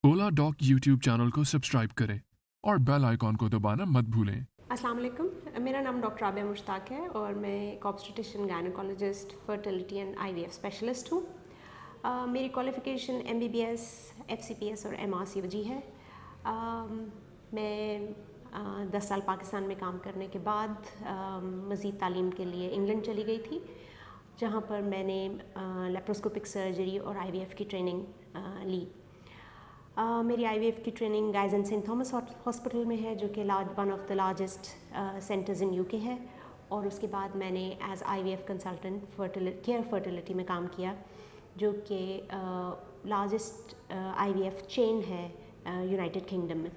ओला dock YouTube channel को subscribe करें और बेल आइकॉन को दबाना मत भूलें। अस्सलाम वालेकुम, मेरा नाम डॉक्टर आबिया मुश्ताक है और मैं एक obstetrician gynaecologist fertility and IVF specialist हूँ। मेरी क्वालिफ़िकेशन MBBS, FCPS और MRCOG है। मैं 10 साल पाकिस्तान में काम करने के बाद मज़ीद तालीम के लिए इंग्लैंड चली गई थी, जहाँ पर मैंने लेप्रोस्कोपिक सर्जरी और IVF की ट्रेनिंग ली। मेरी IVF की training Guy's and St Thomas hospital में है, जो कि one of the largest centres in UK है। और उसके बाद मैंने as IVF consultant Care Fertility में काम किया, जो कि लार्जेस्ट IVF चेन है यूनाइटेड किंगडम में।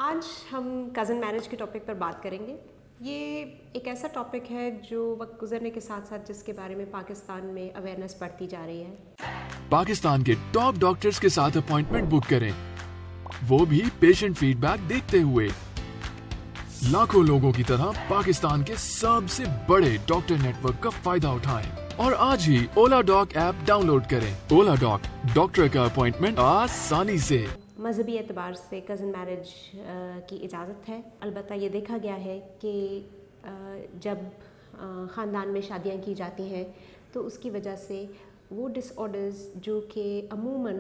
आज हम कज़न मैरिज के टॉपिक पर बात करेंगे। ये एक ऐसा टॉपिक है जो वक्त गुजरने के साथ साथ जिसके बारे में पाकिस्तान में अवेयरनेस बढ़ती जा रही है। पाकिस्तान के टॉप डॉक्टर्स के साथ अपॉइंटमेंट बुक करें, वो भी पेशेंट फीडबैक देखते हुए। लाखों लोगों की तरह पाकिस्तान के सबसे बड़े डॉक्टर नेटवर्क का फायदा उठाएं और आज ही ओला डॉक ऐप डाउनलोड करें। ओला डॉक, डॉक्टर का अपॉइंटमेंट आसानी से। मजहबी एतबार से कज़न मैरिज की इजाज़त है। अलबत्ता ये देखा गया है कि जब ख़ानदान में शादियाँ की जाती हैं तो उसकी वजह से वो डिसऑर्डर्स जो कि अमूमन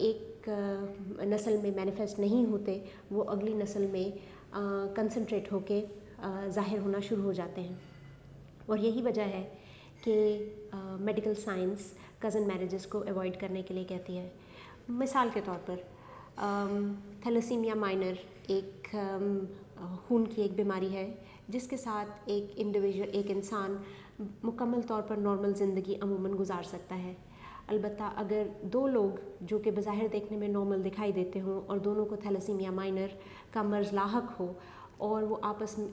एक नस्ल में मैनिफेस्ट नहीं होते, वो अगली नस्ल में कंसंट्रेट होके ज़ाहिर होना शुरू हो जाते हैं। और यही वजह है कि मेडिकल साइंस कज़न मैरिजेस को अवॉइड करने के लिए कहती है। मिसाल के तौर पर थैलेसीमिया माइनर एक खून की एक बीमारी है, जिसके साथ एक इंसान मुकम्मल तौर पर नॉर्मल ज़िंदगी अमूमन गुजार सकता है। अलबत्ता अगर दो लोग जो कि बज़ाहिर देखने में नॉर्मल दिखाई देते हों और दोनों को थैलेसीमिया माइनर का मर्ज़ लाहक हो और वो आपस में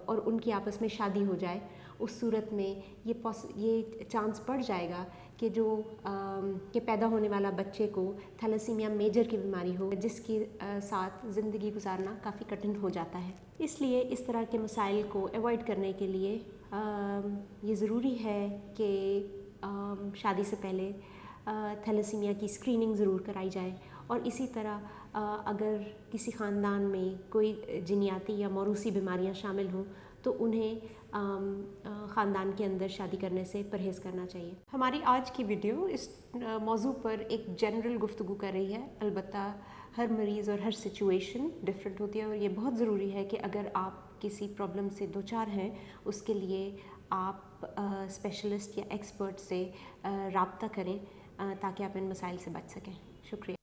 और उनकी आपस में शादी हो जाए, उस सूरत में ये चांस बढ़ जाएगा कि कि पैदा होने वाला बच्चे को थैलेसीमिया मेजर की बीमारी हो, जिसके साथ ज़िंदगी गुजारना काफ़ी कठिन हो जाता है। इसलिए इस तरह के मसाइल को अवॉइड करने के लिए ये ज़रूरी है कि शादी से पहले थैलेसीमिया की स्क्रीनिंग ज़रूर कराई जाए। और इसी तरह अगर किसी ख़ानदान में कोई जिनियाती या मौरूसी बीमारियां शामिल हों तो उन्हें ख़ानदान के अंदर शादी करने से परहेज़ करना चाहिए। हमारी आज की वीडियो इस मौजू पर एक जनरल गुफ्तगू कर रही है। अलबत्ता हर मरीज़ और हर सिचुएशन डिफरेंट होती है और ये बहुत ज़रूरी है कि अगर आप किसी प्रॉब्लम से दो चार हैं, उसके लिए आप स्पेशलिस्ट या एक्सपर्ट से रब्ता करें ताकि आप इन मसाइल से बच सकें। शुक्रिया।